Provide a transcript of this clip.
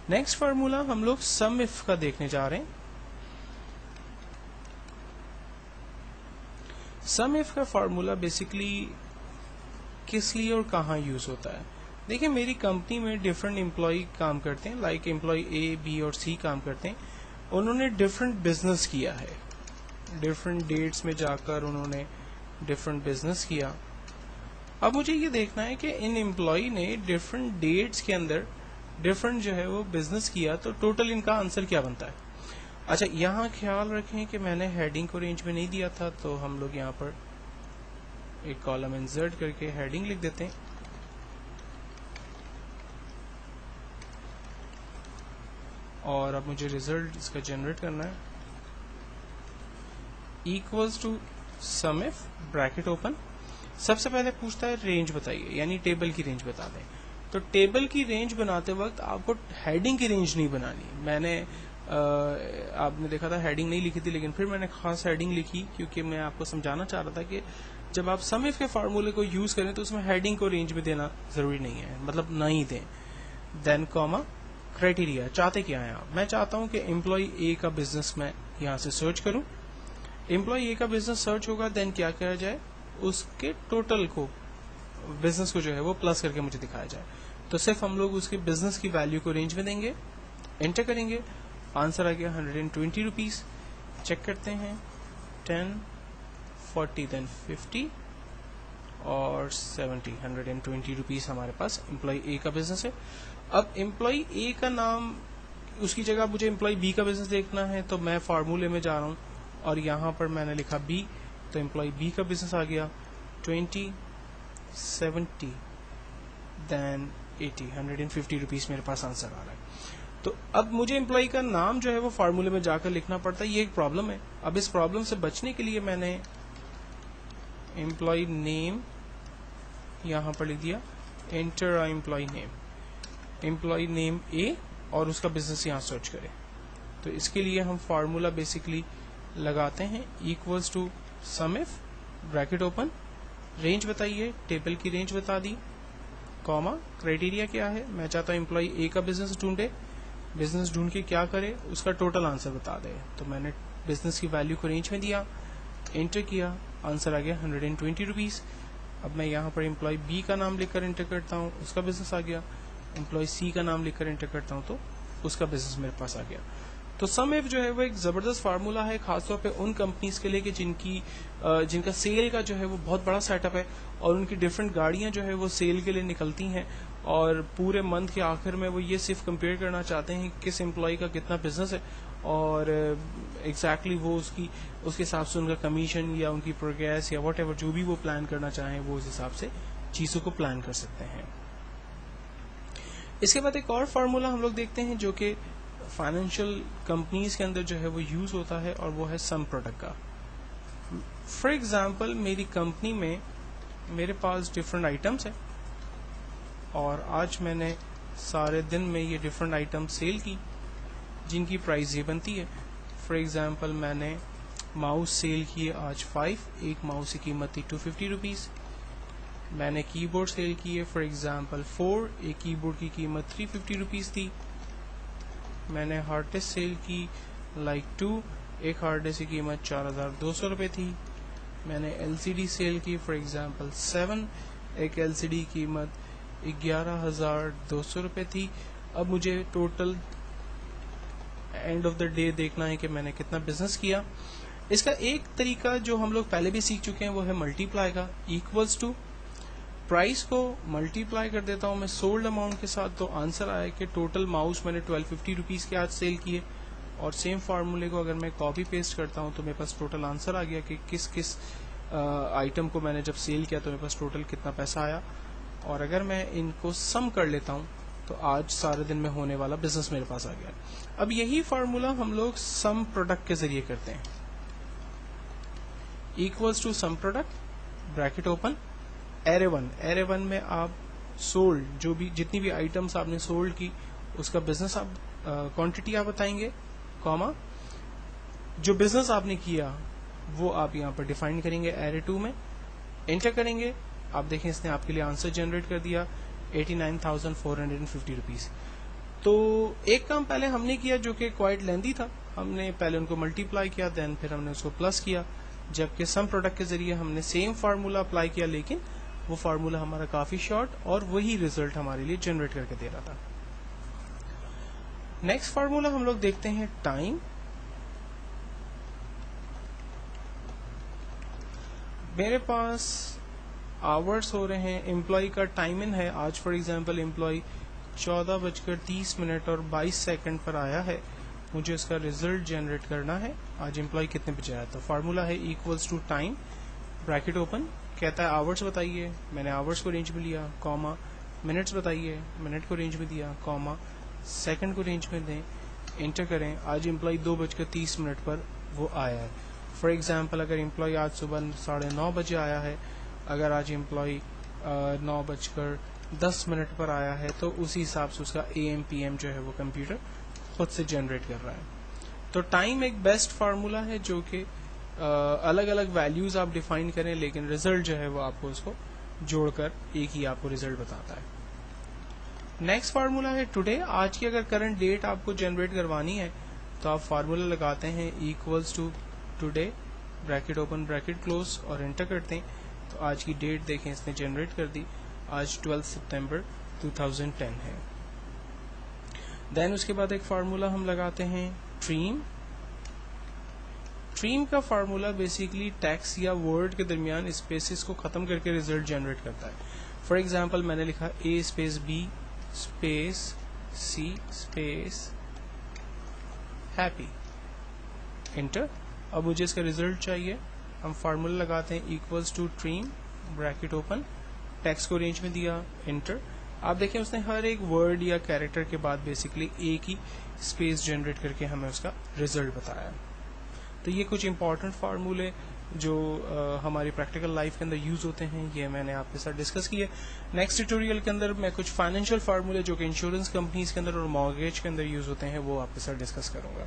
Next formula ہم لوگ سم if کا دیکھنے جا رہے ہیں. سم اف کا فارمولا بیسکلی کس لیے اور کہاں یوز ہوتا ہے؟ دیکھیں میری کمپنی میں ڈفرینٹ امپلائی کام کرتے ہیں، لائک امپلائی اے بی اور سی کام کرتے ہیں. انہوں نے ڈفرینٹ بزنس کیا ہے، ڈفرینٹ ڈیٹس میں جا کر انہوں نے ڈفرینٹ بزنس کیا. اب مجھے یہ دیکھنا ہے کہ ان امپلائی نے ڈفرینٹ ڈیٹس کے اندر ڈفرینٹ جو ہے وہ بزنس کیا، تو ٹوٹل ان کا آنسر کیا بنتا ہے. اچھا یہاں خیال رکھیں کہ میں نے ہیڈنگ کو رینج میں نہیں دیا تھا، تو ہم لوگ یہاں پر ایک کالم انسرٹ کر کے ہیڈنگ لکھ دیتے ہیں. اور اب مجھے ریزلٹ اس کا جنریٹ کرنا ہے. Equals to sum if bracket open. سب سے پہلے پوچھتا ہے رینج بتائیے، یعنی ٹیبل کی رینج بتا دیں. تو ٹیبل کی رینج بناتے وقت آپ کو ہیڈنگ کی رینج نہیں بنانی. میں نے آپ نے دیکھا تھا ہیڈنگ نہیں لکھی تھی، لیکن پھر میں نے خاص ہیڈنگ لکھی کیونکہ میں آپ کو سمجھانا چاہ رہا تھا کہ جب آپ سم اف کے فارمولے کو یوز کریں تو اس میں ہیڈنگ کو رینج میں دینا ضروری نہیں ہے، مطلب نہ ہی دیں. دین کاما کرائٹیریا. چاہتے کیا ہیں آپ؟ میں چاہتا ہوں کہ امپلائی اے کا بزنس میں یہاں سے سرچ کروں. امپلائی اے کا بزنس سرچ ہوگا، دین کیا کیا جائے، اس کے ٹوٹل کو بزنس کو جو ہے وہ پلس کر کے مجھے دکھایا جائے. تو صرف ہم لوگ اس کے بزنس کی ویلیو کو رینج میں دیں گے، انٹر کریں گے. آنسر آ گیا 120 روپیز. چیک کرتے ہیں 10 40 دین 50 اور 70. 120 روپیز ہمارے پاس امپلائی اے کا بزنس ہے. اب امپلائی اے کا نام، اس کی جگہ مجھے امپلائی بی کا بزنس دیکھنا ہے، تو میں فارمولے میں جا رہا ہوں اور یہاں پر میں نے لکھا بی، تو امپلائی بی کا بزنس آ گیا 20 70 دین 80. 150 روپیز میرے پاس آنسر آ رہا ہے. تو اب مجھے امپلائی کا نام جو ہے وہ فارمولے میں جا کر لکھنا پڑتا ہے. یہ ایک پرابلم ہے. اب اس پرابلم سے بچنے کے لیے میں نے امپلائی نیم یہاں پر لکھ دیا، enter employee name, employee name A اور اس کا بزنس یہاں سرچ کرے. تو اس کے لیے ہم فارمولا بیسکلی لگاتے ہیں equals to sum if bracket open, range بتائیے، ٹیبل کی رینج بتا دی، کاما کرائٹیریا کیا ہے، میں چاہتا ہوں امپلائی اے کا بزنس ڈھونڈے، بزنس ڈھونڈ کے کیا کرے، اس کا ٹوٹل آنسر بتا دے. تو میں نے بزنس کی ویلیو کو رینج میں دیا، انٹر کیا، آنسر آ گیا 120 روپیز. اب میں یہاں پر امپلائی بی کا نام لکھ کر انٹر کرتا ہوں، اس کا بزنس آ گیا. امپلائی سی کا نام لکھ کر انٹر کرتا ہوں تو اس کا بزنس میرے پاس آ گیا. تو سم اف جو ہے وہ ایک زبردست فارمولا ہے، خاص طور پہ ان کمپنیز کے لیے کہ جن کا سیل کا جو ہے وہ بہت بڑا سیٹ اپ ہے، اور ان کی ڈفرینٹ گاڑیاں جو ہے وہ سیل کے لیے نکلتی ہیں، اور پورے منتھ کے آخر میں وہ یہ صرف کمپیئر کرنا چاہتے ہیں کہ کس امپلائی کا کتنا بزنس ہے، اور ایگزیکٹلی وہ اس کے حساب سے ان کا کمیشن یا ان کی پروگریس یا واٹ ایور جو بھی وہ پلان کرنا چاہیں وہ اس حساب سے چیزوں کو پلان کر سکتے ہیں. اس کے بعد ایک اور فارمولا ہم لوگ دیکھتے ہیں جو کہ فائنینشیل کمپنیز کے اندر جو ہے وہ یوز ہوتا ہے، اور وہ ہے سم پروڈکٹ کا. فار ایگزامپل میری کمپنی میں میرے پاس ڈفرینٹ آئٹمس ہیں، اور آج میں نے سارے دن میں یہ ڈفرینٹ آئٹم سیل کی جن کی پرائز یہ بنتی ہے. فار ایگزامپل میں نے ماؤس سیل کیے آج 5، ایک ماؤس کی قیمت تھی 250 روپیز. میں نے کی بورڈ سیل کیے فار ایگزامپل 4، ایک کی بورڈ کی قیمت 350 روپیز تھی. میں نے ہارڈ ڈسک سیل کی لائک 2، ایک ہارڈ ڈسک کی قیمت 4200 روپے تھی. میں نے ایل سی ڈی سیل کی فار ایگزامپل 7، ایک ایل سی ڈی کی قیمت 11200 روپے تھی. اب مجھے total and of the day دیکھنا ہے کہ میں نے کتنا بزنس کیا. اس کا ایک طریقہ جو ہم لوگ پہلے بھی سیکھ چکے ہیں وہ ہے ملٹی پلائی کا. ایکولز ٹو پرائز کو ملٹی پلائی کر دیتا ہوں میں سولڈ اماؤنٹ کے ساتھ، تو آنسر آیا کہ ٹوٹل ماؤس میں نے 1250 روپیز کے آج سیل کیے. اور سیم فارمولے کو اگر میں کاپی پیسٹ کرتا ہوں تو میرے پاس ٹوٹل آنسر آ گیا کہ کس کس آئٹم کو میں نے جب سیل کیا تو میرے پاس ٹوٹل کتنا پیسہ آیا. اور اگر میں ان کو سم کر لیتا ہوں تو آج سارے دن میں ہونے والا بزنس میرے پاس آ گیا. اب یہی فارمولا ہم لوگ سم پروڈکٹ کے ذریعے کرتے ہیں. Equals to sum product bracket open, array one میں آپ سولڈ جو بھی جتنی بھی آئٹمس آپ نے سولڈ کی اس کا بزنس آپ کوانٹٹی آپ بتائیں گے، کاما جو بزنس آپ نے کیا وہ آپ یہاں پر ڈیفائن کریں گے ایرے 2 میں، انٹر کریں گے. آپ دیکھیں اس نے آپ کے لیے آنسر جنریٹ کر دیا 89,450 روپیز. تو ایک کام پہلے ہم نے کیا جو کہ کوائٹ لیندی تھا، ہم نے پہلے ان کو ملٹی پلائی کیا، دین پھر ہم نے اس کو پلس کیا، جبکہ سم پروڈکٹ کے ذریعے ہم نے سیم فارمولا اپلائی کیا، لیکن وہ فارمولا ہمارا کافی شارٹ اور وہی ریزلٹ ہمارے لیے جنریٹ کر کے دے رہا تھا. نیکسٹ فارمولا ہم لوگ دیکھتے ہیں ٹائم. میرے پاس آورس ہو رہے ہیں، امپلائی کا ٹائم ان ہے، آج فار ایگزامپل امپلائی 14:30 پر آیا ہے، مجھے اس کا ریزلٹ جنریٹ کرنا ہے، آج امپلائی کتنے بجے آیا. تو فارمولا ہے equals to time bracket open, کہتا ہے آورس بتائیے، میں نے آورس کو رینج میں لیا، کاما منٹس بتائیے، منٹ کو رینج میں دیا، کاما سیکنڈ کو رینج میں دیں، انٹر کریں. آج امپلائی 2:30 پر وہ آیا ہے. فار ایگزامپل اگر امپلائی آج صبح 9:30 بجے آیا ہے، اگر آج امپلائی 9:10 پر آیا ہے، تو اسی حساب سے اس کا اے ایم پی ایم جو ہے وہ کمپیوٹر خود سے جنریٹ کر رہا ہے. تو ٹائم ایک بیسٹ فارمولا ہے جو کہ الگ الگ ویلیوز آپ ڈیفائن کریں، لیکن ریزلٹ جو ہے وہ آپ کو اس کو جوڑ کر ایک ہی آپ کو ریزلٹ بتاتا ہے. نیکسٹ فارمولا ہے ٹوڈے. آج کی اگر کرنٹ ڈیٹ آپ کو جنریٹ کروانی ہے تو آپ فارمولا لگاتے ہیں equals to today bracket open bracket close اور انٹر کرتے ہیں. تو آج کی ڈیٹ دیکھیں اس نے جنریٹ کر دی، آج 12 سپتمبر 2010 ہے. دین اس کے بعد ایک فارمولا ہم لگاتے ہیں ٹریم. ٹریم کا فارمولا بیسیکلی ٹیکس یا ورڈ کے درمیان اسپیسز کو ختم کر کے ریزلٹ جنریٹ کرتا ہے. فار ایگزامپل میں نے لکھا a space B space C space happy, inter. اب مجھے اس کا ریزلٹ چاہیے، ہم فارمولا لگاتے ہیں equals to trim bracket open, text کو رینج میں دیا، انٹر. آپ دیکھیں اس نے ہر ایک ورڈ یا کیریکٹر کے بعد بیسیکلی ایک ہی اسپیس جنریٹ کر کے ہمیں اس کا ریزلٹ بتایا. تو یہ کچھ امپورٹنٹ فارمولے جو ہماری پریکٹیکل لائف کے اندر یوز ہوتے ہیں، یہ میں نے آپ کے ساتھ ڈسکس کیے. نیکسٹ ٹیوٹوریل کے اندر میں کچھ فائنینشیل فارمولے جو کہ انشورنس کمپنیز کے اندر اور مارگیج کے اندر یوز ہوتے ہیں وہ آپ کے ساتھ ڈسکس کروں گا.